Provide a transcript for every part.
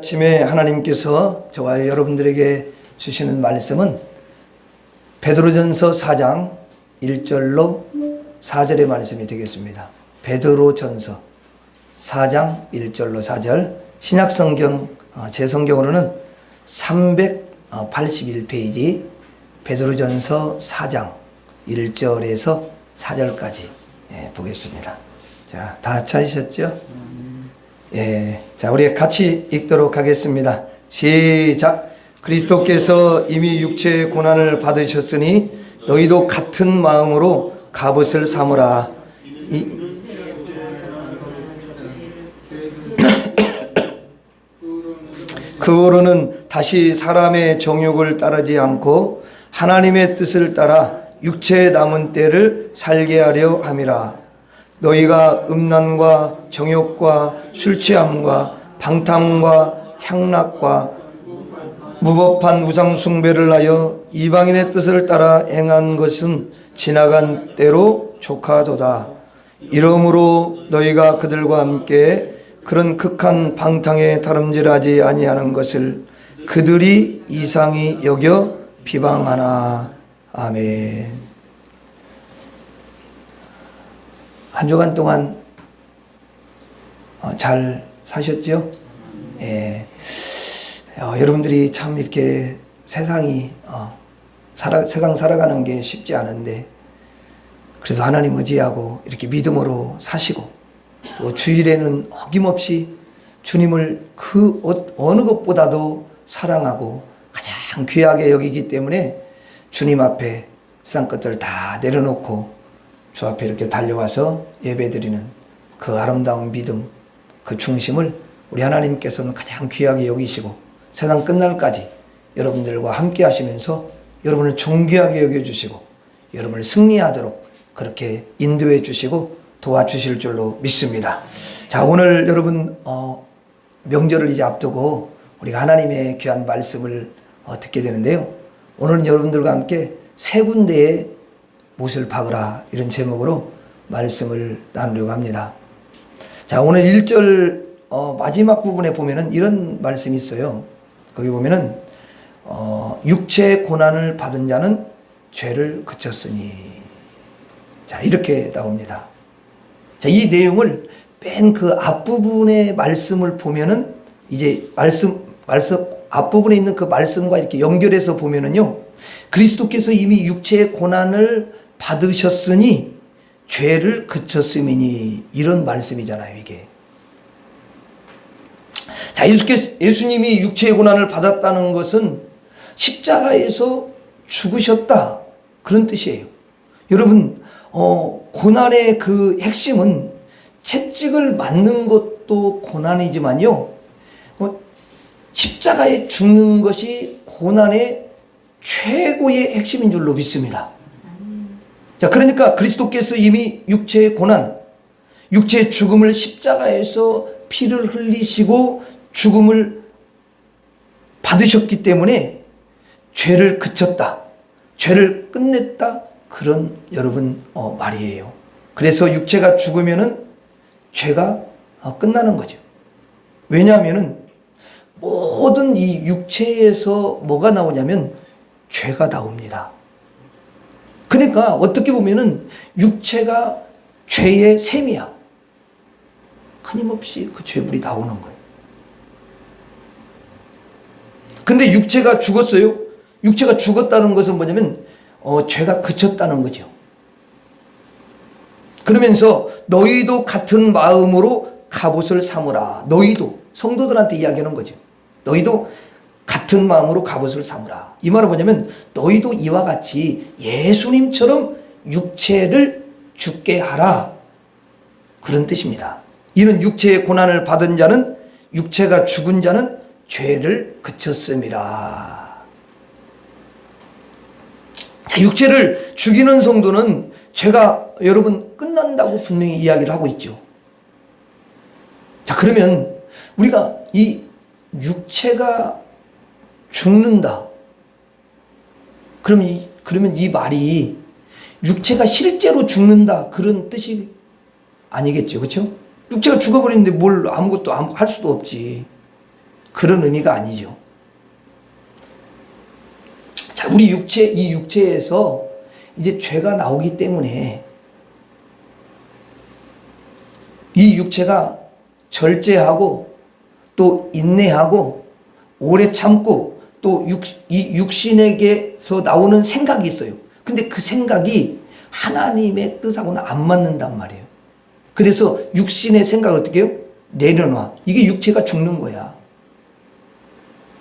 아침에 하나님께서 저와 여러분들에게 주시는 말씀은 베드로전서 4장 1절로 4절의 말씀이 되겠습니다. 베드로전서 4장 1절로 4절, 신약성경 제 성경으로는 381페이지 베드로전서 4장 1절에서 4절까지 보겠습니다. 자, 다 찾으셨죠? 자, 우리 같이 읽도록 하겠습니다. 시작. 그리스도께서 이미 육체의 고난을 받으셨으니 너희도 같은 마음으로 갑옷을 삼으라. 그 후로는 다시 사람의 정욕을 따르지 않고 하나님의 뜻을 따라 육체의 남은 때를 살게 하려 함이라. 너희가 음란과 정욕과 술취함과 방탕과 향락과 무법한 우상 숭배를 하여 이방인의 뜻을 따라 행한 것은 지나간 때로 족하도다. 이러므로 너희가 그들과 함께 그런 극한 방탕에 다름질하지 아니하는 것을 그들이 이상히 여겨 비방하나. 아멘. 한 주간 동안 잘 사셨죠? 여러분들이 참 이렇게 세상 살아가는 게 쉽지 않은데, 그래서 하나님 의지하고 이렇게 믿음으로 사시고, 또 주일에는 어김없이 주님을 그 어느 것보다도 사랑하고 가장 귀하게 여기기 때문에 주님 앞에 세상 것들 다 내려놓고 주 앞에 이렇게 달려와서 예배드리는 그 아름다운 믿음, 그 중심을 우리 하나님께서는 가장 귀하게 여기시고 세상 끝날까지 여러분들과 함께 하시면서 여러분을 존귀하게 여겨주시고 여러분을 승리하도록 그렇게 인도해 주시고 도와주실 줄로 믿습니다. 자, 오늘 여러분 명절을 이제 앞두고 우리가 하나님의 귀한 말씀을 듣게 되는데요. 오늘은 여러분들과 함께 세 군데의 못을 박으라, 이런 제목으로 말씀을 나누려고 합니다. 자, 오늘 1절 마지막 부분에 보면은 이런 말씀이 있어요. 거기 보면은 육체의 고난을 받은 자는 죄를 그쳤으니, 자, 이렇게 나옵니다. 자, 이 내용을 맨 그 앞부분의 말씀을 보면은 이제 말씀 앞부분에 있는 그 말씀과 이렇게 연결해서 보면은요, 그리스도께서 이미 육체의 고난을 받으셨으니 죄를 그쳤음이니, 이런 말씀이잖아요, 이게. 자, 예수님이 육체의 고난을 받았다는 것은 십자가에서 죽으셨다, 그런 뜻이에요. 여러분, 고난의 그 핵심은 채찍을 맞는 것도 고난이지만요, 십자가에 죽는 것이 고난의 최고의 핵심인 줄로 믿습니다. 자, 그러니까 그리스도께서 이미 육체의 고난, 육체의 죽음을 십자가에서 피를 흘리시고 죽음을 받으셨기 때문에 죄를 그쳤다, 죄를 끝냈다, 그런 여러분 말이에요. 그래서 육체가 죽으면은 죄가 끝나는 거죠. 왜냐하면은 모든 이 육체에서 뭐가 나오냐면 죄가 나옵니다. 그러니까 어떻게 보면은 육체가 죄의 셈이야. 끊임없이 그 죄물이 나오는 거예요. 근데 육체가 죽었어요. 육체가 죽었다는 것은 뭐냐면 죄가 그쳤다는 거죠. 그러면서 너희도 같은 마음으로 갑옷을 삼으라. 너희도, 성도들한테 이야기하는 거죠. 너희도 같은 마음으로 갑옷을 삼으라. 이 말은 뭐냐면 너희도 이와 같이 예수님처럼 육체를 죽게 하라, 그런 뜻입니다. 이는 육체의 고난을 받은 자는, 육체가 죽은 자는 죄를 그쳤음이라. 자, 육체를 죽이는 성도는 죄가 여러분 끝난다고 분명히 이야기를 하고 있죠. 자, 그러면 우리가 이 육체가 죽는다, 그러면 이 말이 육체가 실제로 죽는다, 그런 뜻이 아니겠죠. 그렇죠? 육체가 죽어버리는데 뭘 아무것도 할 수도 없지. 그런 의미가 아니죠. 자, 우리 이 육체에서 이제 죄가 나오기 때문에 이 육체가 절제하고 또 인내하고 오래 참고 또 이 육신에게서 나오는 생각이 있어요. 근데 그 생각이 하나님의 뜻하고는 안 맞는단 말이에요. 그래서 육신의 생각을 어떻게 해요? 내려놔. 이게 육체가 죽는 거야.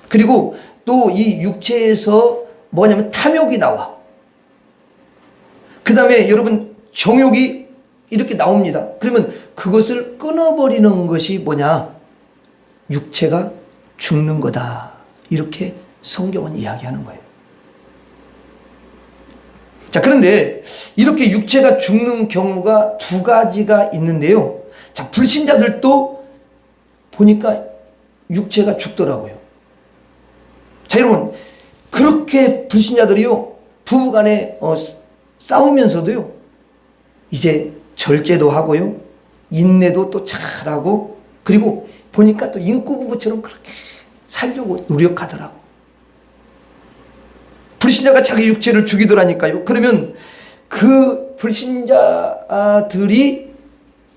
그리고 또 이 육체에서 뭐냐면 탐욕이 나와. 그 다음에 여러분 정욕이 이렇게 나옵니다. 그러면 그것을 끊어버리는 것이 뭐냐? 육체가 죽는 거다. 이렇게 성경은 이야기하는 거예요. 자, 그런데 이렇게 육체가 죽는 경우가 두 가지가 있는데요. 자, 불신자들도 보니까 육체가 죽더라고요. 자, 여러분, 그렇게 불신자들이요, 부부간에 싸우면서도요, 이제 절제도 하고요, 인내도 또 잘하고, 그리고 보니까 또 인구 부부처럼 그렇게 살려고 노력하더라고. 불신자가 자기 육체를 죽이더라니까요. 그러면 그 불신자들이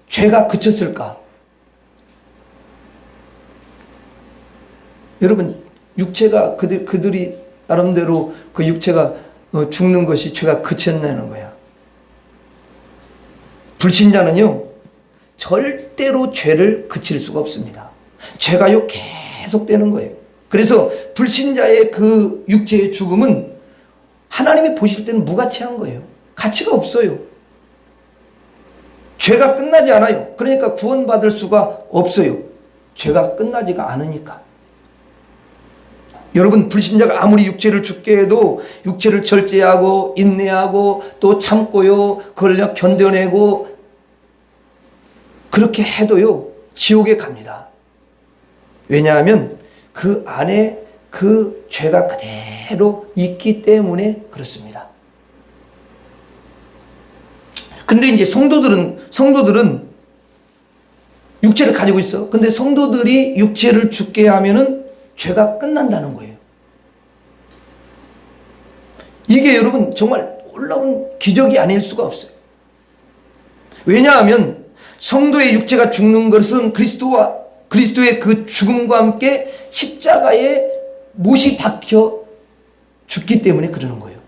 죄가 그쳤을까? 여러분, 육체가 그들이 나름대로 그 육체가 죽는 것이 죄가 그쳤냐는 거야. 불신자는요, 절대로 죄를 그칠 수가 없습니다. 죄가요, 계속되는 거예요. 그래서 불신자의 그 육체의 죽음은 하나님이 보실 때는 무가치한 거예요. 가치가 없어요. 죄가 끝나지 않아요. 그러니까 구원받을 수가 없어요. 죄가 끝나지가 않으니까. 여러분, 불신자가 아무리 육체를 죽게 해도 육체를 절제하고 인내하고 또 참고요, 그걸 견뎌내고 그렇게 해도요, 지옥에 갑니다. 왜냐하면 그 안에 그 죄가 그대로 있기 때문에 그렇습니다. 근데 이제 성도들은 육체를 가지고 있어. 근데 성도들이 육체를 죽게 하면은 죄가 끝난다는 거예요. 이게 여러분 정말 놀라운 기적이 아닐 수가 없어요. 왜냐하면 성도의 육체가 죽는 것은 그리스도의 그 죽음과 함께 십자가에 못이 박혀 죽기 때문에 그러는 거예요.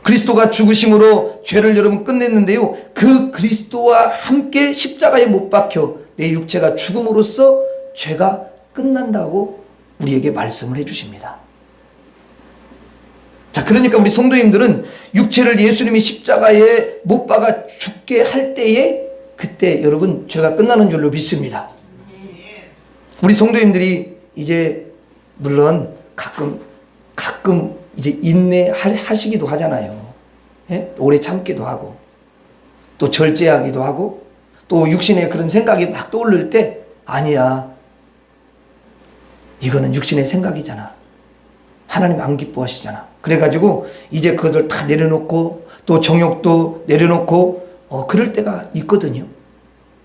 그리스도가 죽으심으로 죄를 여러분 끝냈는데요, 그 그리스도와 함께 십자가에 못 박혀 내 육체가 죽음으로써 죄가 끝난다고 우리에게 말씀을 해주십니다. 자, 그러니까 우리 성도님들은 육체를 예수님이 십자가에 못 박아 죽게 할 때에 그때 여러분 죄가 끝나는 줄로 믿습니다. 우리 성도님들이 이제 물론 가끔 이제 인내하시기도 하잖아요. 예? 오래 참기도 하고 또 절제하기도 하고 또 육신의 그런 생각이 막 떠오를 때 아니야, 이거는 육신의 생각이잖아. 하나님 안 기뻐하시잖아. 그래가지고 이제 그것을 다 내려놓고 또 정욕도 내려놓고 그럴 때가 있거든요.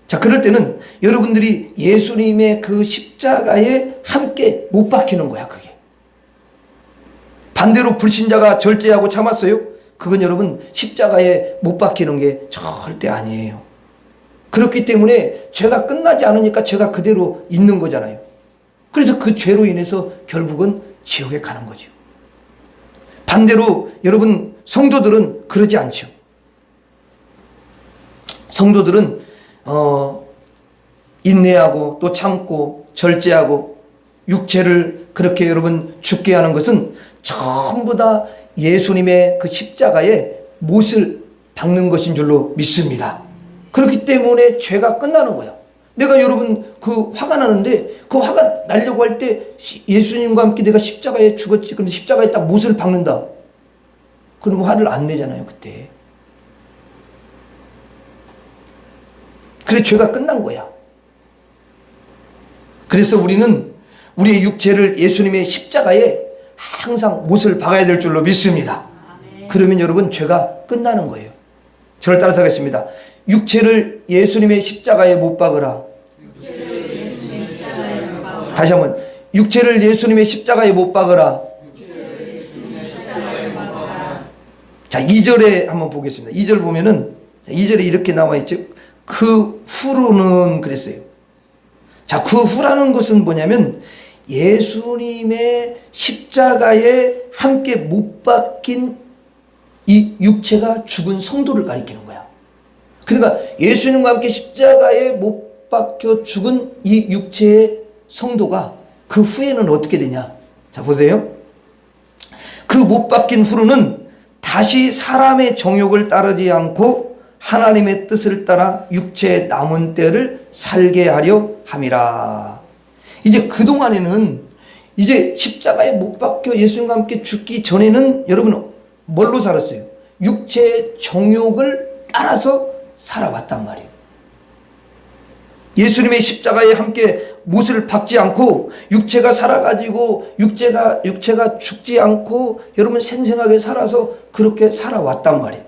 자, 그럴 때는 여러분들이 예수님의 그 십자가에 함께 못 박히는 거야, 그게. 반대로 불신자가 절제하고 참았어요? 그건 여러분 십자가에 못 박히는 게 절대 아니에요. 그렇기 때문에 죄가 끝나지 않으니까 죄가 그대로 있는 거잖아요. 그래서 그 죄로 인해서 결국은 지옥에 가는 거죠. 반대로 여러분 성도들은 그러지 않죠. 성도들은 인내하고 또 참고 절제하고 육체를 그렇게 여러분 죽게 하는 것은 전부 다 예수님의 그 십자가에 못을 박는 것인 줄로 믿습니다. 그렇기 때문에 죄가 끝나는 거야. 내가 여러분 그 화가 나는데 그 화가 나려고 할 때 예수님과 함께 내가 십자가에 죽었지. 그런데 십자가에 딱 못을 박는다. 그럼 화를 안 내잖아요, 그때. 그래, 죄가 끝난 거야. 그래서 우리는 우리의 육체를 예수님의 십자가에 항상 못을 박아야 될 줄로 믿습니다. 그러면 여러분 죄가 끝나는 거예요. 저를 따라서 하겠습니다. 육체를 예수님의 십자가에 못 박으라. 다시 한번 육체를 예수님의 십자가에 못 박으라. 자, 2절에 한번 보겠습니다. 2절 보면은 2절에 이렇게 나와 있죠. 그 후로는 그랬어요. 자, 그 후라는 것은 뭐냐면 예수님의 십자가에 함께 못 박힌 이 육체가 죽은 성도를 가리키는 거야. 그러니까 예수님과 함께 십자가에 못 박혀 죽은 이 육체의 성도가 그 후에는 어떻게 되냐. 자, 보세요. 그 못 박힌 후로는 다시 사람의 정욕을 따르지 않고 하나님의 뜻을 따라 육체의 남은 때를 살게 하려 함이라. 이제 그동안에는 이제 십자가에 못 박혀 예수님과 함께 죽기 전에는 여러분 뭘로 살았어요? 육체의 정욕을 따라서 살아왔단 말이에요. 예수님의 십자가에 함께 못을 박지 않고 육체가 살아가지고 육체가 죽지 않고 여러분 생생하게 살아서 그렇게 살아왔단 말이에요.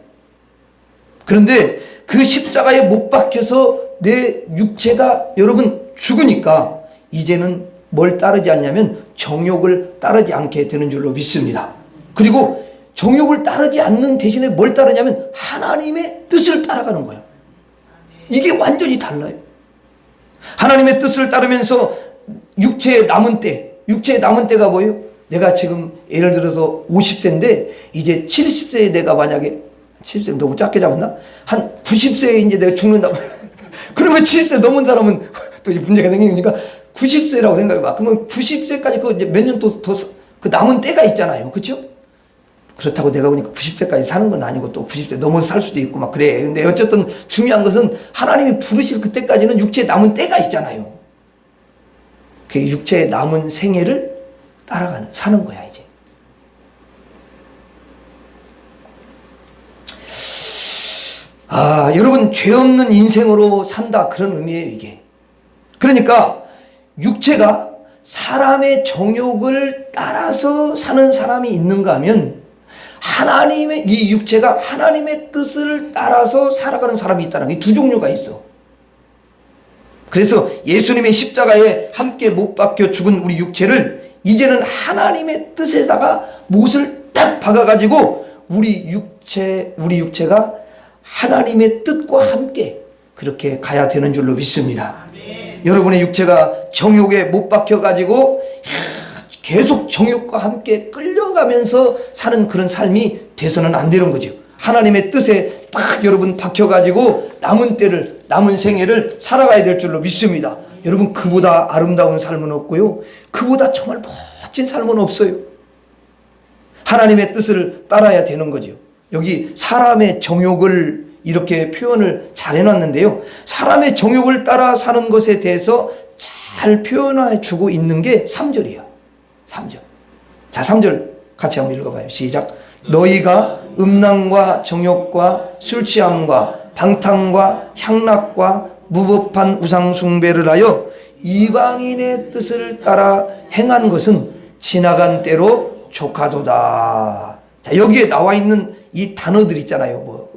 그런데 그 십자가에 못 박혀서 내 육체가 여러분 죽으니까 이제는 뭘 따르지 않냐면 정욕을 따르지 않게 되는 줄로 믿습니다. 그리고 정욕을 따르지 않는 대신에 뭘 따르냐면 하나님의 뜻을 따라가는 거예요. 이게 완전히 달라요. 하나님의 뜻을 따르면서 육체의 남은 때가 뭐예요? 내가 지금 예를 들어서 50세인데 이제 70세에 내가 만약에 70세 너무 작게 잡았나? 한 90세에 이제 내가 죽는다. 그러면 70세 넘은 사람은 또 이제 문제가 생기니까 90세라고 생각해봐. 그러면 90세까지 그 이제 몇 년 더 그 남은 때가 있잖아요. 그렇죠? 그렇다고 내가 보니까 90세까지 사는 건 아니고 또 90세 넘어서 살 수도 있고 막 그래. 근데 어쨌든 중요한 것은 하나님이 부르실 그때까지는 육체에 남은 때가 있잖아요. 그 육체에 남은 생애를 사는 거야, 이제. 아, 여러분, 죄 없는 인생으로 산다. 그런 의미예요, 이게. 그러니까 육체가 사람의 정욕을 따라서 사는 사람이 있는가 하면 이 육체가 하나님의 뜻을 따라서 살아가는 사람이 있다는 이 두 종류가 있어. 그래서 예수님의 십자가에 함께 못 박혀 죽은 우리 육체를 이제는 하나님의 뜻에다가 못을 딱 박아가지고 우리 육체가 하나님의 뜻과 함께 그렇게 가야 되는 줄로 믿습니다. 여러분의 육체가 정욕에 못 박혀가지고 계속 정욕과 함께 끌려가면서 사는 그런 삶이 돼서는 안 되는 거죠. 하나님의 뜻에 딱 여러분 박혀가지고 남은 생애를 살아가야 될 줄로 믿습니다. 여러분, 그보다 아름다운 삶은 없고요. 그보다 정말 멋진 삶은 없어요. 하나님의 뜻을 따라야 되는 거죠. 여기 사람의 정욕을 이렇게 표현을 잘 해놨는데요. 사람의 정욕을 따라 사는 것에 대해서 잘 표현해 주고 있는 게 3절이에요. 3절. 자, 3절 같이 한번 읽어봐요. 시작. 너희가 음란과 정욕과 술 취함과 방탕과 향락과 무법한 우상 숭배를 하여 이방인의 뜻을 따라 행한 것은 지나간 때로 족하도다. 자, 여기에 나와 있는 이 단어들 있잖아요. 뭐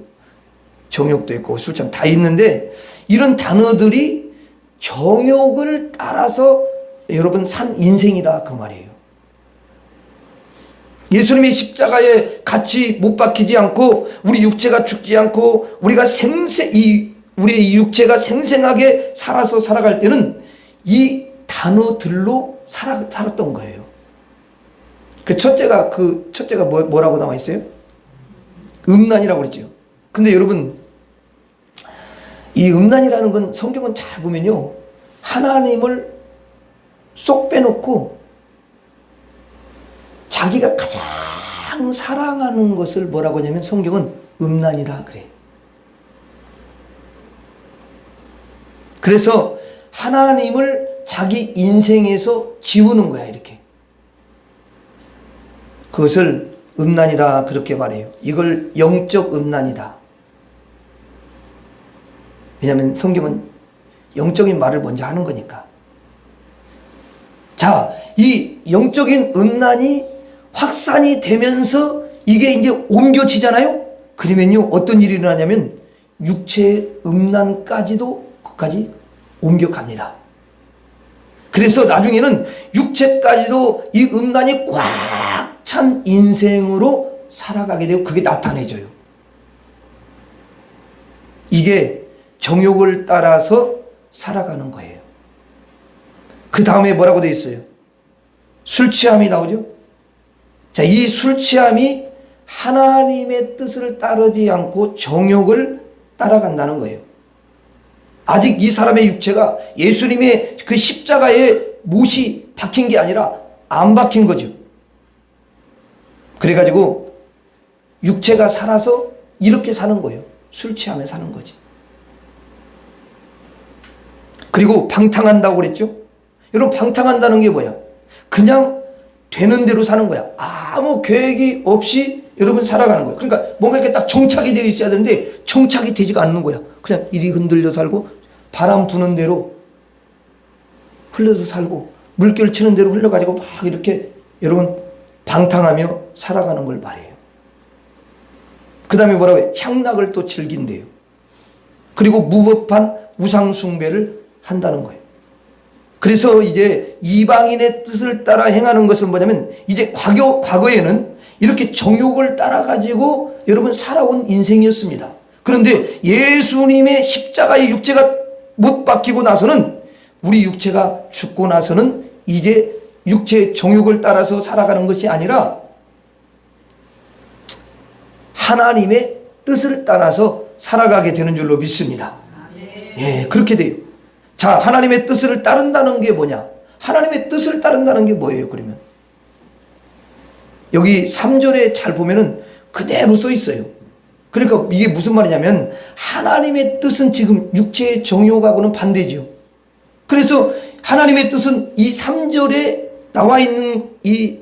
정욕도 있고 술 취함 다 있는데 이런 단어들이 정욕을 따라서 여러분 산 인생이다 그 말이에요. 예수님의 십자가에 같이 못 박히지 않고 우리 육체가 죽지 않고 우리의 이 육체가 생생하게 살아갈 때는 이 단어들로 살았던 거예요. 그 첫째가 뭐라고 나와 있어요? 음란이라고 그랬죠. 근데 여러분, 이 음란이라는 건 성경은 잘 보면요, 하나님을 쏙 빼놓고 자기가 가장 사랑하는 것을 뭐라고 하냐면 성경은 음란이다 그래. 그래서 하나님을 자기 인생에서 지우는 거야, 이렇게. 그것을 음란이다 그렇게 말해요. 이걸 영적 음란이다. 왜냐하면 성경은 영적인 말을 먼저 하는 거니까. 자, 이 영적인 음란이 확산이 되면서 이게 이제 옮겨지잖아요. 그러면요, 어떤 일이 일어나냐면 육체의 음란까지도 거기까지 옮겨갑니다. 그래서 나중에는 육체까지도 이 음란이 꽉 찬 인생으로 살아가게 되고 그게 나타내져요. 이게 정욕을 따라서 살아가는 거예요. 그 다음에 뭐라고 되어 있어요? 술 취함이 나오죠. 자, 이 술 취함이 하나님의 뜻을 따르지 않고 정욕을 따라간다는 거예요. 아직 이 사람의 육체가 예수님의 그 십자가에 못이 박힌 게 아니라 안 박힌 거죠. 그래가지고 육체가 살아서 이렇게 사는 거예요. 술 취하며 사는 거지. 그리고 방탕한다고 그랬죠. 여러분, 방탕한다는 게 뭐야? 그냥 되는 대로 사는 거야. 아무 계획이 없이 여러분 살아가는 거예요. 그러니까 뭔가 이렇게 딱 정착이 되어 있어야 되는데 정착이 되지가 않는 거야. 그냥 이리 흔들려 살고 바람 부는 대로 흘러서 살고 물결 치는 대로 흘러가지고 막 이렇게 여러분 방탕하며 살아가는 걸 말해요. 그 다음에 뭐라고 해요? 향락을 또 즐긴대요. 그리고 무법한 우상 숭배를 한다는 거예요. 그래서 이제 이방인의 뜻을 따라 행하는 것은 뭐냐면 이제 과거에는 이렇게 정욕을 따라가지고 여러분 살아온 인생이었습니다. 그런데 예수님의 십자가의 육체가 못 박히고 나서는 우리 육체가 죽고 나서는 이제 육체의 정욕을 따라서 살아가는 것이 아니라 하나님의 뜻을 따라서 살아가게 되는 줄로 믿습니다. 예, 그렇게 돼요. 자, 하나님의 뜻을 따른다는 게 뭐냐? 하나님의 뜻을 따른다는 게 뭐예요, 그러면? 여기 3절에 잘 보면은 그대로 써 있어요. 그러니까 이게 무슨 말이냐면 하나님의 뜻은 지금 육체의 정욕하고는 반대죠. 그래서 하나님의 뜻은 이 3절에 나와 있는 이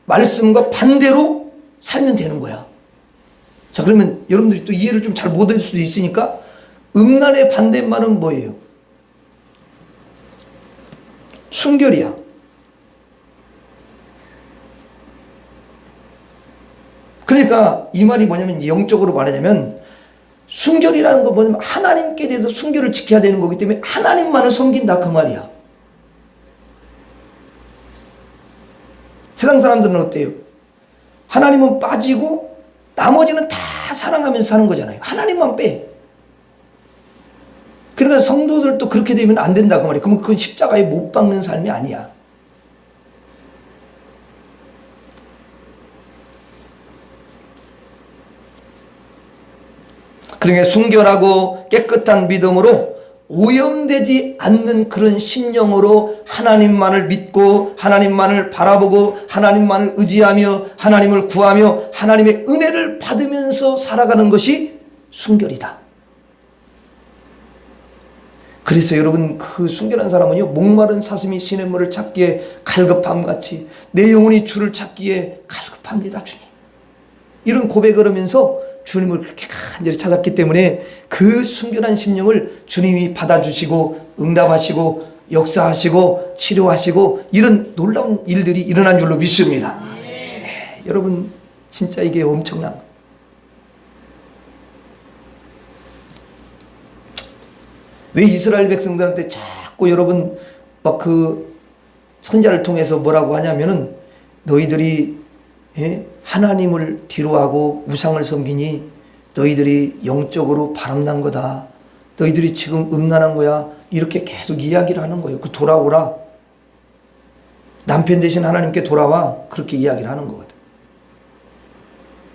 말씀과 반대로 살면 되는 거야. 자, 그러면 여러분들이 또 이해를 좀 잘 못할 수도 있으니까 음란의 반대말은 뭐예요? 순결이야. 그러니까 이 말이 뭐냐면 영적으로 말하자면 순결이라는 건 뭐냐면 하나님께 대해서 순결을 지켜야 되는 거기 때문에 하나님만을 섬긴다 그 말이야. 세상 사람들은 어때요? 하나님은 빠지고 나머지는 다 사랑하면서 사는 거잖아요. 하나님만 빼. 그러니까 성도들도 그렇게 되면 안 된다 그 말이에요. 그러면 그건 십자가에 못 박는 삶이 아니야. 그러니까 순결하고 깨끗한 믿음으로 오염되지 않는 그런 심령으로 하나님만을 믿고 하나님만을 바라보고 하나님만을 의지하며 하나님을 구하며 하나님의 은혜를 받으면서 살아가는 것이 순결이다. 그래서 여러분 그 순결한 사람은요 목마른 사슴이 시냇물을 찾기에 갈급함같이 내 영혼이 주를 찾기에 갈급합니다 주님. 이런 고백을 하면서 주님을 그렇게 간절히 찾았기 때문에 그 순결한 심령을 주님이 받아주시고 응답하시고 역사하시고 치료하시고 이런 놀라운 일들이 일어난 줄로 믿습니다. 네, 여러분 진짜 이게 엄청난 거예요. 왜 이스라엘 백성들한테 자꾸 여러분 막 그 선자를 통해서 뭐라고 하냐면은 너희들이 하나님을 뒤로하고 우상을 섬기니 너희들이 영적으로 바람난 거다. 너희들이 지금 음란한 거야. 이렇게 계속 이야기를 하는 거예요. 그 돌아오라. 남편 대신 하나님께 돌아와. 그렇게 이야기를 하는 거거든.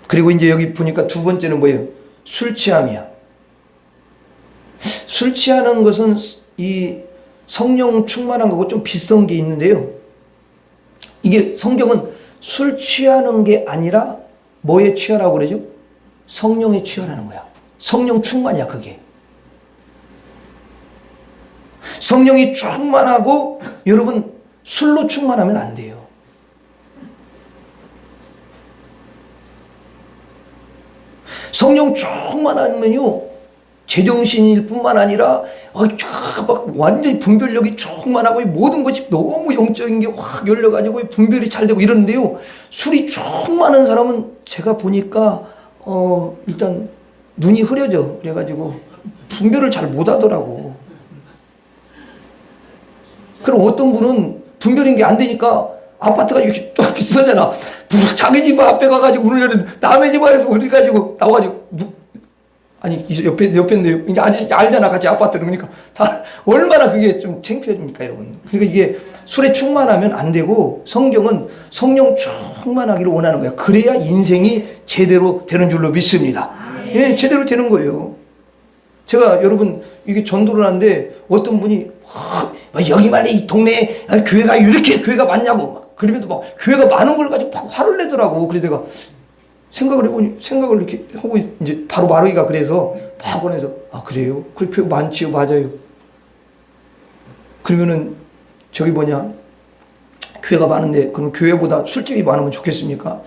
그리고 이제 여기 보니까 두 번째는 뭐예요? 술 취함이야. 술 취하는 것은 이 성령 충만한 거고 좀 비슷한 게 있는데요. 이게 성경은 술 취하는 게 아니라 뭐에 취하라고 그러죠? 성령에 취하라는 거야. 성령 충만이야 그게. 성령이 충만하고 여러분 술로 충만하면 안 돼요. 성령 충만하면요 제정신일 뿐만 아니라 막 완전히 분별력이 충만하고 모든 것이 너무 영적인 게 확 열려가지고 분별이 잘 되고 이러는데요. 술이 충만한 사람은 제가 보니까 일단 눈이 흐려져. 그래가지고 분별을 잘 못하더라고. 그럼 어떤 분은 분별인 게 안 되니까 아파트가 이렇게 좀 비싸잖아. 자기 집 앞에 가가지고 문을 열는 남의 집 안에서 어디 가지고 나와가지고 아니 옆에인데요. 이제 알잖아 같이 아파트를. 그러니까 다 얼마나 그게 좀 창피해집니까 여러분. 그러니까 이게 술에 충만하면 안 되고 성경은 성령 충만하기를 원하는 거야. 그래야 인생이 제대로 되는 줄로 믿습니다. 예, 제대로 되는 거예요. 제가 여러분 이게 전도를 하는데 어떤 분이 여기만 이 동네에 교회가 이렇게 교회가 많냐고 막 그러면서 막 교회가 많은 걸 가지고 막 화를 내더라고. 그래서 내가 생각을 해보니 생각을 이렇게 하고 이제 바로 마루이가 그래서 막 꺼내서 아 그래요? 그래 교회 많지요. 맞아요. 그러면은 저기 뭐냐 교회가 많은데 그럼 교회보다 술집이 많으면 좋겠습니까?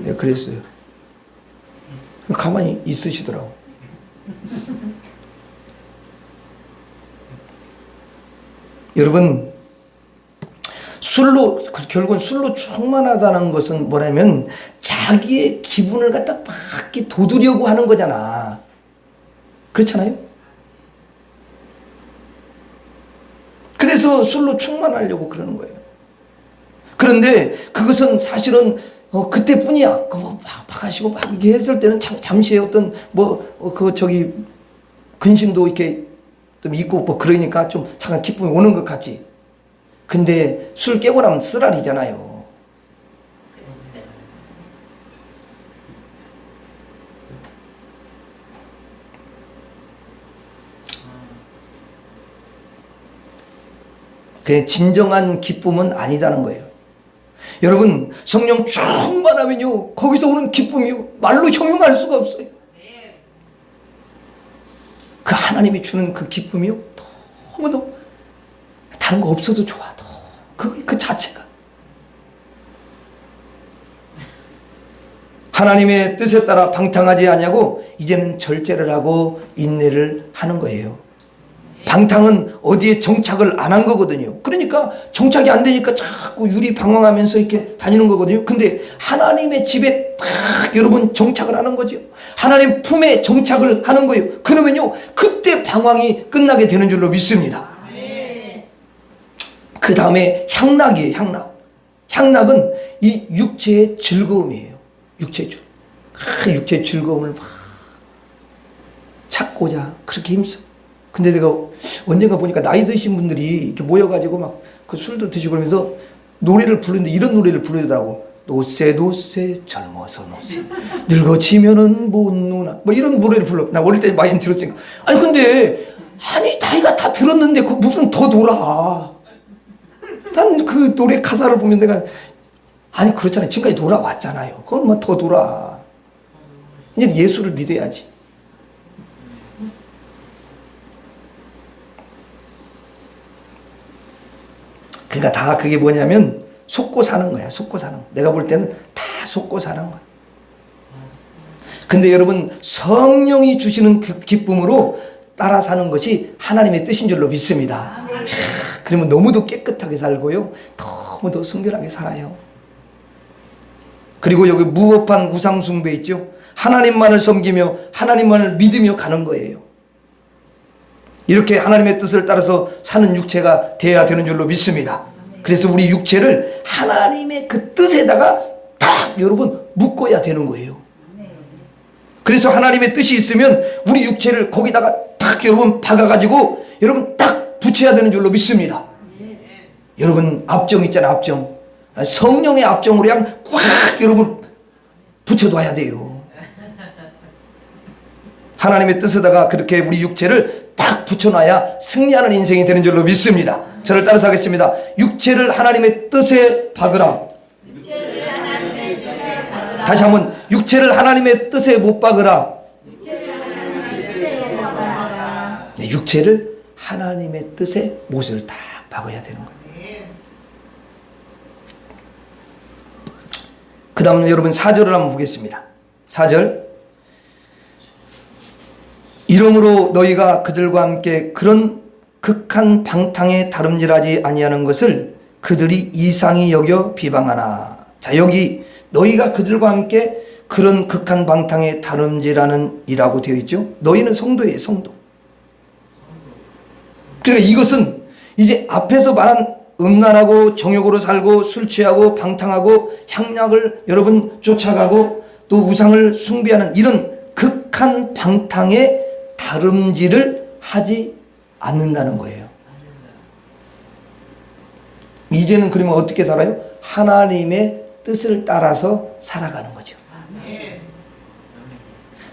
내가 그랬어요. 가만히 있으시더라고. 여러분 술로 결국은 술로 충만하다는 것은 뭐냐면 자기의 기분을 갖다 막 이렇게 돋우려고 하는 거잖아. 그렇잖아요? 그래서 술로 충만하려고 그러는 거예요. 그런데 그것은 사실은 그때뿐이야. 막 하시고 막 이렇게 했을 때는 잠시의 어떤 근심도 이렇게 좀 있고 뭐 그러니까 좀 잠깐 기쁨이 오는 것 같지. 근데 술 깨고 나면 쓰라리잖아요. 그게 진정한 기쁨은 아니다는 거예요. 여러분 성령 충만하면요 거기서 오는 기쁨이요 말로 형용할 수가 없어요. 그 하나님이 주는 그 기쁨이요 너무도 다른 거 없어도 좋아. 그 자체가 하나님의 뜻에 따라 방탕하지 아니하고 이제는 절제를 하고 인내를 하는 거예요. 방탕은 어디에 정착을 안 한 거거든요. 그러니까 정착이 안 되니까 자꾸 유리방황하면서 이렇게 다니는 거거든요. 근데 하나님의 집에 딱 여러분 정착을 하는 거죠. 하나님 품에 정착을 하는 거예요. 그러면요 그때 방황이 끝나게 되는 줄로 믿습니다. 그 다음에 향락이에요. 향락은 이 육체의 즐거움이에요. 육체의 즐거움을 막 찾고자 그렇게 힘써. 근데 내가 언젠가 보니까 나이 드신 분들이 이렇게 모여가지고 막 그 술도 드시고 그러면서 노래를 부르는데 이런 노래를 부르더라고. 노세 젊어서 노세 늙어지면은 못 노나 뭐 이런 노래를 불러. 나 어릴 때 많이 들었으니까. 근데 나이가 다 들었는데 그 무슨 더 놀아. 난 그 노래 가사를 보면 내가 그렇잖아요. 지금까지 놀아왔잖아요. 그건 뭐 더 놀아. 이제 예수를 믿어야지. 그러니까 다 그게 뭐냐면 속고 사는 거야. 속고 사는 거. 내가 볼 때는 다 속고 사는 거야. 근데 여러분 성령이 주시는 그 기쁨으로 따라 사는 것이 하나님의 뜻인 줄로 믿습니다. 그러면 너무도 깨끗하게 살고요. 너무도 순결하게 살아요. 그리고 여기 무법한 우상 숭배 있죠. 하나님만을 섬기며 하나님만을 믿으며 가는 거예요. 이렇게 하나님의 뜻을 따라서 사는 육체가 되어야 되는 줄로 믿습니다. 그래서 우리 육체를 하나님의 그 뜻에다가 딱 여러분 묶어야 되는 거예요. 그래서 하나님의 뜻이 있으면 우리 육체를 거기다가 딱 여러분 박아가지고 여러분 딱 붙여야 되는 줄로 믿습니다. 여러분 압정 있잖아요. 압정. 성령의 압정으로 그냥 꽉 여러분 붙여둬야 돼요. 하나님의 뜻에다가 그렇게 우리 육체를 딱 붙여놔야 승리하는 인생이 되는 줄로 믿습니다. 저를 따라서 하겠습니다. 육체를 하나님의 뜻에 박으라. 다시 한번 육체를 하나님의 뜻에 못 박으라. 육체를 하나님의 뜻에 못을 딱 박아야 되는 거예요. 그 다음 여러분 4절을 한번 보겠습니다. 4절 이러므로 너희가 그들과 함께 그런 극한 방탕에 다름질하지 아니하는 것을 그들이 이상히 여겨 비방하나. 자, 여기 너희가 그들과 함께 그런 극한 방탕에 다름질하는 이라고 되어 있죠. 너희는 성도예요. 성도. 그러니까 이것은 이제 앞에서 말한 음란하고 정욕으로 살고 술 취하고 방탕하고 향락을 여러분 쫓아가고 또 우상을 숭배하는 이런 극한 방탕의 다름질을 하지 않는다는 거예요. 이제는 그러면 어떻게 살아요? 하나님의 뜻을 따라서 살아가는 거죠.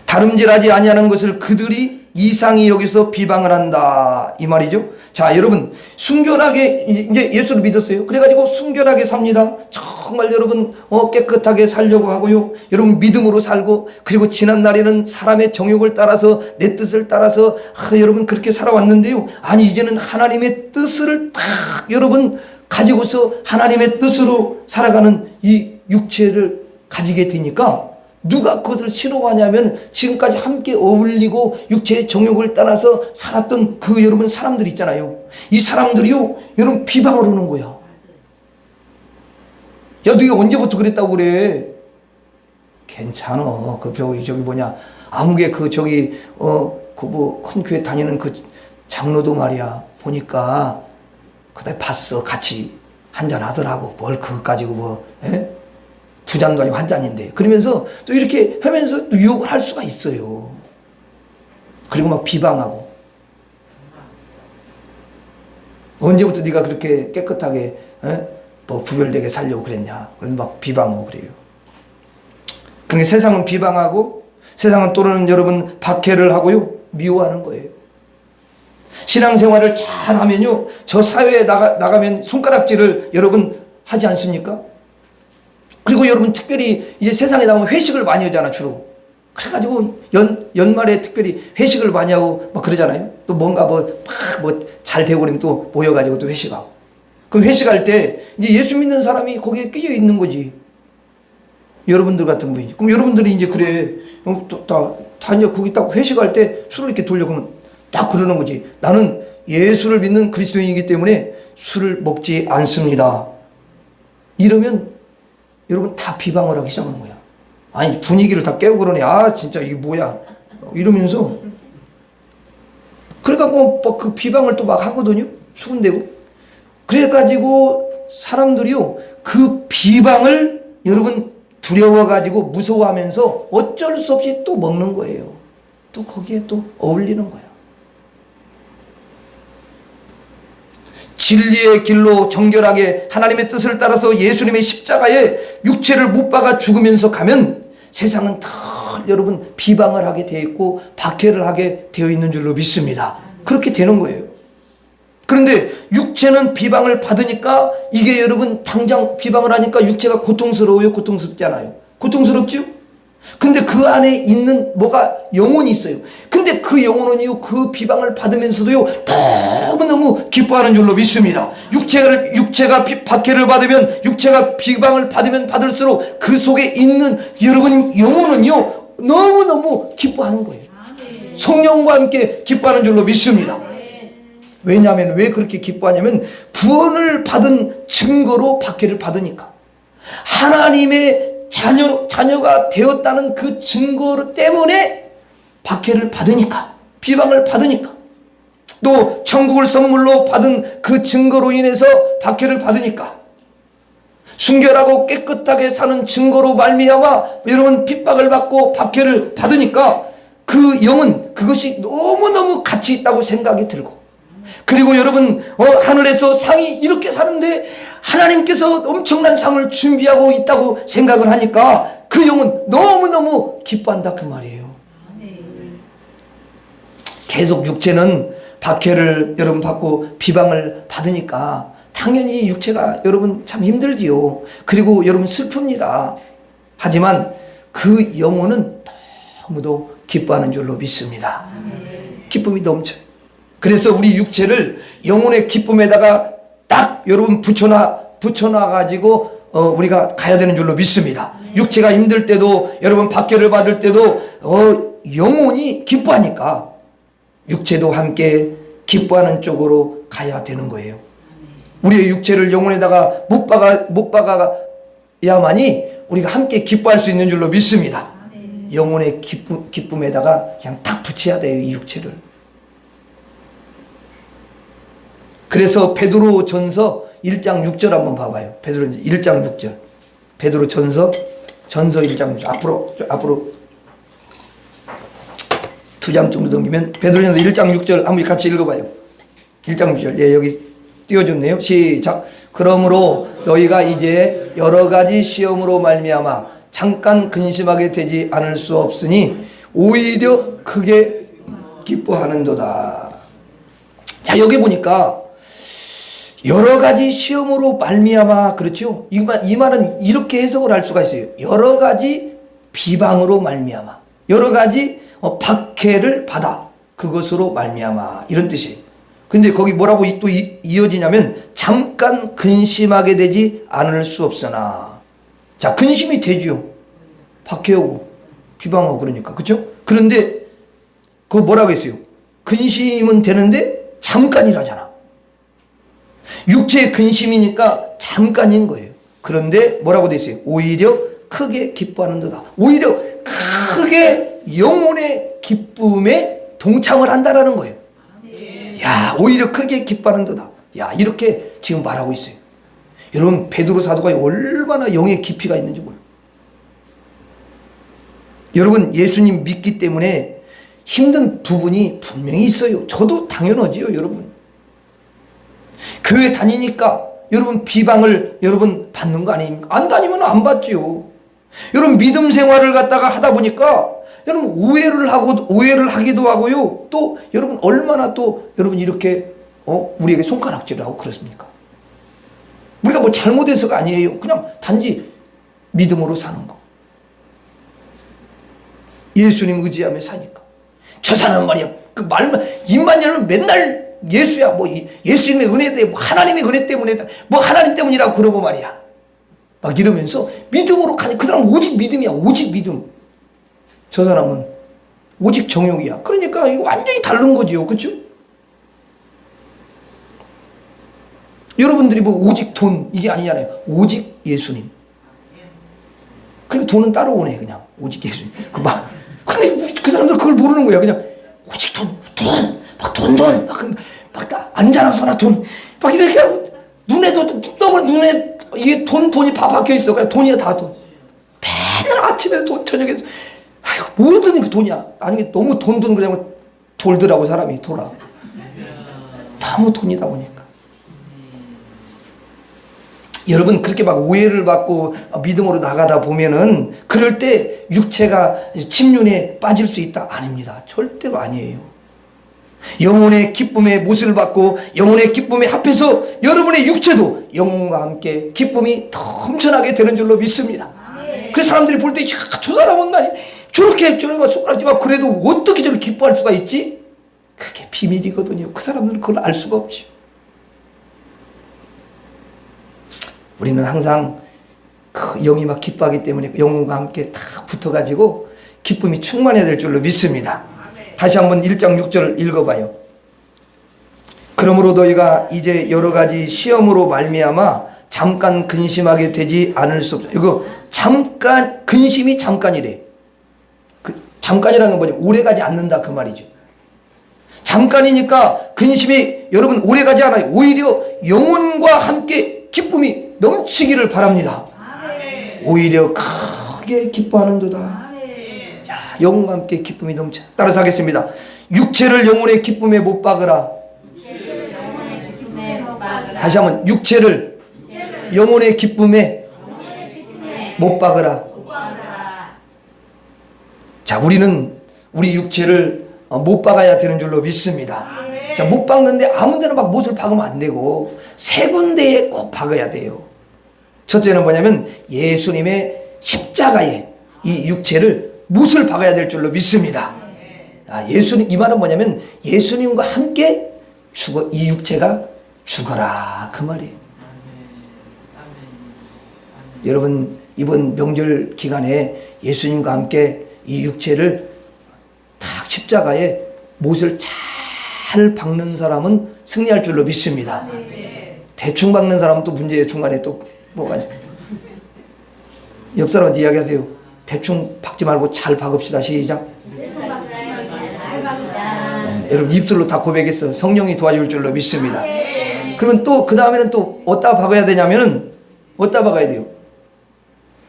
다름질하지 아니하는 것을 그들이 이상히 여기서 비방을 한다 이 말이죠. 자, 여러분 순결하게 이제 예수를 믿었어요. 그래가지고 순결하게 삽니다. 정말 여러분 깨끗하게 살려고 하고요. 여러분 믿음으로 살고, 그리고 지난 날에는 사람의 정욕을 따라서 내 뜻을 따라서 여러분 그렇게 살아왔는데요. 아니 이제는 하나님의 뜻을 딱 여러분 가지고서 하나님의 뜻으로 살아가는 이 육체를 가지게 되니까 누가 그것을 싫어하냐면 지금까지 함께 어울리고 육체의 정욕을 따라서 살았던 그 여러분 사람들 있잖아요. 이 사람들이요 여러분 비방을 하는 거야. 야 너가 언제부터 그랬다고 그래? 괜찮아. 그 저기 뭐냐 아무개 그 저기 그 뭐 큰 교회 다니는 그 장로도 말이야 보니까 그때 봤어. 같이 한잔 하더라고. 뭘 그거 가지고 뭐 에? 두 잔도 아니고 한 잔인데. 그러면서 또 이렇게 하면서 또 유혹을 할 수가 있어요. 그리고 막 비방하고. 언제부터 네가 그렇게 깨끗하게 뭐 구별되게 살려고 그랬냐. 그래서 막 비방하고 그래요. 그러니까 세상은 비방하고 세상은 또는 여러분 박해를 하고요. 미워하는 거예요. 신앙생활을 잘 하면요. 저 사회에 나가면 손가락질을 여러분 하지 않습니까? 그리고 여러분 특별히 이제 세상에 나오면 회식을 많이 하잖아 주로. 그래가지고 연말에 특별히 회식을 많이 하고 막 그러잖아요. 또 뭔가 뭐 잘 되고 그러면 또 모여가지고 또 회식하고. 그럼 회식할 때 이제 예수 믿는 사람이 거기에 끼어 있는 거지. 여러분들 같은 분이. 그럼 여러분들이 이제 그래 다 이제 거기 딱 회식할 때 술을 이렇게 돌려 그러면 딱 그러는 거지. 나는 예수를 믿는 그리스도인이기 때문에 술을 먹지 않습니다. 이러면 여러분 다 비방을 하기 시작하는 거야. 아니 분위기를 다 깨우고 그러네. 아 진짜 이게 뭐야 이러면서 그래갖고 그 비방을 또 막 하거든요. 수군대고. 그래가지고 사람들이요 그 비방을 여러분 두려워가지고 무서워하면서 어쩔 수 없이 또 먹는 거예요. 또 거기에 또 어울리는 거야. 진리의 길로 정결하게 하나님의 뜻을 따라서 예수님의 십자가에 육체를 못 박아 죽으면서 가면 세상은 다 여러분 비방을 하게 되어 있고 박해를 하게 되어 있는 줄로 믿습니다. 그렇게 되는 거예요. 그런데 육체는 비방을 받으니까 이게 여러분 당장 비방을 하니까 육체가 고통스러워요? 고통스럽잖아요. 고통스럽죠? 근데 그 안에 있는 뭐가 영혼이 있어요. 근데 그 영혼은요 그 비방을 받으면서도요 너무너무 기뻐하는 줄로 믿습니다. 육체가 박해를 받으면 육체가 비방을 받으면 받을수록 그 속에 있는 여러분 영혼은요 너무너무 기뻐하는 거예요. 성령과 함께 기뻐하는 줄로 믿습니다. 왜냐하면 왜 그렇게 기뻐하냐면 구원을 받은 증거로 박해를 받으니까. 하나님의 자녀가 되었다는 그 증거 때문에 박해를 받으니까, 비방을 받으니까, 또 천국을 선물로 받은 그 증거로 인해서 박해를 받으니까, 순결하고 깨끗하게 사는 증거로 말미암아 여러분 핍박을 받고 박해를 받으니까 그 영은 그것이 너무너무 가치 있다고 생각이 들고, 그리고 여러분 하늘에서 상이 이렇게 사는데 하나님께서 엄청난 상을 준비하고 있다고 생각을 하니까 그 영은 너무너무 기뻐한다 그 말이에요. 계속 육체는 박해를 여러분 받고 비방을 받으니까 당연히 육체가 여러분 참 힘들지요. 그리고 여러분 슬픕니다. 하지만 그 영혼은 너무도 기뻐하는 줄로 믿습니다. 기쁨이 넘쳐요. 그래서 우리 육체를 영혼의 기쁨에다가 딱 여러분 붙여놔 가지고 우리가 가야 되는 줄로 믿습니다. 육체가 힘들 때도 여러분 박해를 받을 때도 영혼이 기뻐하니까 육체도 함께 기뻐하는 쪽으로 가야 되는 거예요. 우리의 육체를 영혼에다가 못 박아야만이 우리가 함께 기뻐할 수 있는 줄로 믿습니다. 영혼의 기쁨에다가 그냥 딱 붙여야 돼요, 이 육체를. 그래서 베드로 전서 1장 6절 한번 봐봐요. 베드로 1장 6절. 베드로 전서 1장 6절. 앞으로 두 장 정도 넘기면 베드로 전서 1장 6절 한번 같이 읽어봐요. 1장 6절. 예, 여기 띄워줬네요. 시작. 그러므로 너희가 이제 여러 가지 시험으로 말미암아 잠깐 근심하게 되지 않을 수 없으니 오히려 크게 기뻐하는도다. 자, 여기 보니까 여러 가지 시험으로 말미암아, 그렇죠? 이 말은 이렇게 해석을 할 수가 있어요. 여러 가지 비방으로 말미암아, 여러 가지 박해를 받아 그것으로 말미암아, 이런 뜻이에요. 근데 거기 뭐라고 또 이어지냐면 잠깐 근심하게 되지 않을 수 없으나. 자, 근심이 되지요. 박해오고 비방하고 그러니까, 그렇죠? 그런데 그거 뭐라고 했어요? 근심은 되는데 잠깐이라잖아. 육체의 근심이니까 잠깐인 거예요. 그런데 뭐라고 돼 있어요? 오히려 크게 기뻐하는도다. 오히려 크게 영혼의 기쁨에 동참을 한다라는 거예요. 야, 오히려 크게 기뻐하는도다. 야, 이렇게 지금 말하고 있어요. 여러분, 베드로 사도가 얼마나 영의 깊이가 있는지 몰라요. 여러분, 예수님 믿기 때문에 힘든 부분이 분명히 있어요. 저도 당연하지요, 여러분. 교회 다니니까 여러분 비방을 여러분 받는 거 아닙니까? 안 다니면 안 받지요. 여러분 믿음 생활을 갖다가 하다 보니까 여러분 오해를 하기도 하고요. 또 여러분 얼마나 또 여러분 이렇게 우리에게 손가락질을 하고 그렇습니까? 우리가 뭐 잘못해서가 아니에요. 그냥 단지 믿음으로 사는 거. 예수님 의지하며 사니까. 저 사람 말이야. 그 말만 입만 열면 맨날 예수야, 뭐 예수님의 은혜 때문에, 뭐 하나님의 은혜 때문에, 뭐 하나님 때문이라고 그러고 말이야. 막 이러면서 믿음으로 가니 그 사람 오직 믿음이야. 오직 믿음. 저 사람은 오직 정욕이야. 그러니까 이거 완전히 다른 거지요, 그렇죠? 여러분들이 뭐 오직 돈 이게 아니잖아요. 오직 예수님. 그리고 돈은 따라오네, 그냥 오직 예수님. 근데 그 사람들 그걸 모르는 거야. 그냥 오직 막 앉아나서나 돈, 막 이렇게 눈에도 너무 눈에 이게 돈이 다 박혀 있어. 그냥 돈이야, 다 돈. 맨날 아침에 돈, 저녁에 아이고 모든 게 돈이야. 아니 너무 돈 그냥 돌더라고 사람이 돌아. 너무 돈이다 보니까. 여러분 그렇게 막 오해를 받고 믿음으로 나가다 보면은 그럴 때 육체가 침륜에 빠질 수 있다? 아닙니다. 절대로 아니에요. 영혼의 기쁨의 못을 받고 영혼의 기쁨에 합해서 여러분의 육체도 영혼과 함께 기쁨이 넘쳐나게 되는 줄로 믿습니다. 그래서 사람들이 볼 때 저 사람은 저렇게 손가락질하고 그래도 어떻게 저렇게 기뻐할 수가 있지? 그게 비밀이거든요. 그 사람들은 그걸 알 수가 없죠. 우리는 항상 그 영이 막 기뻐하기 때문에 영혼과 함께 다 붙어가지고 기쁨이 충만해야 될 줄로 믿습니다. 다시 한번 1장 6절을 읽어봐요. 그러므로 너희가 이제 여러 가지 시험으로 말미암아 잠깐 근심하게 되지 않을 수 없어. 이거 잠깐, 근심이 잠깐이래. 잠깐이라는 건 뭐냐? 오래가지 않는다 그 말이죠. 잠깐이니까 근심이 여러분 오래가지 않아요. 오히려 영혼과 함께 기쁨이 넘치기를 바랍니다. 오히려 크게 기뻐하는도다. 영혼과 함께 기쁨이 넘쳐. 따라서 하겠습니다. 육체를 영혼의 기쁨에 못 박으라. 다시 한번 육체를 영혼의 기쁨에 못 박으라. 자, 우리는 우리 육체를 못 박아야 되는 줄로 믿습니다. 자, 못 박는데 아무 데나 막 못을 박으면 안 되고 세 군데에 꼭 박아야 돼요. 첫째는 뭐냐면 예수님의 십자가에 이 육체를 못을 박아야 될 줄로 믿습니다. 이 말은 뭐냐면 예수님과 함께 이 육체가 죽어라 그 말이에요. 여러분 이번 명절 기간에 예수님과 함께 이 육체를 딱 십자가에 못을 잘 박는 사람은 승리할 줄로 믿습니다. 대충 박는 사람은 또 문제예요. 중간에 또 뭐가 옆 사람한테 이야기하세요. 대충 박지 말고 잘 박읍시다. 시작. 여러분 입술로 다 고백했어. 성령이 도와줄 줄로 믿습니다. 그러면 또 그 다음에는 또 어디다 박아야 되냐면은 어디다 박아야 돼요?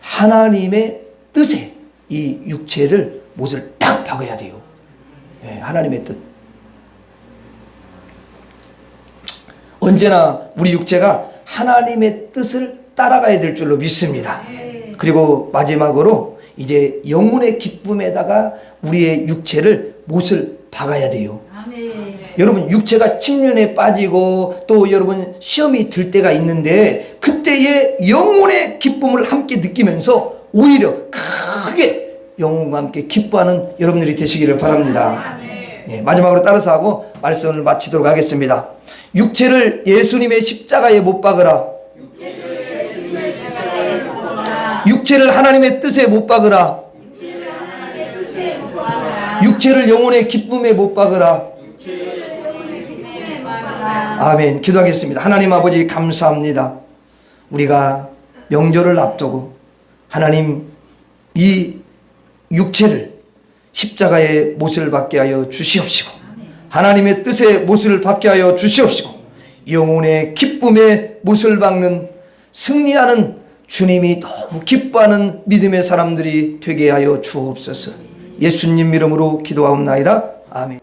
하나님의 뜻에 이 육체를 못을 딱 박아야 돼요. 예, 하나님의 뜻. 언제나 우리 육체가 하나님의 뜻을 따라가야 될 줄로 믿습니다. 그리고 마지막으로 이제 영혼의 기쁨에다가 우리의 육체를 못을 박아야 돼요. 여러분 여러분 침륜에 빠지고 또 여러분 시험이 들 때가 있는데 그때의 영혼의 기쁨을 함께 느끼면서 오히려 크게 영혼과 함께 기뻐하는 여러분들이 되시기를 바랍니다. 네, 마지막으로 따라서 하고 말씀을 마치도록 하겠습니다. 육체를 예수님의 십자가에 못 박으라. 육체를 하나님의 뜻에 못 박으라. 육체를 영혼의 기쁨에 못 박으라. 아멘. 기도하겠습니다. 하나님 아버지 감사합니다. 우리가 명절을 앞두고 하나님 이 육체를 십자가의 못을 받게 하여 주시옵시고 하나님의 뜻의 못을 받게 하여 주시옵시고 영혼의 기쁨의 못을 박는 승리하는 주님이 너무 기뻐하는 믿음의 사람들이 되게 하여 주옵소서. 예수님 이름으로 기도하옵나이다. 아멘.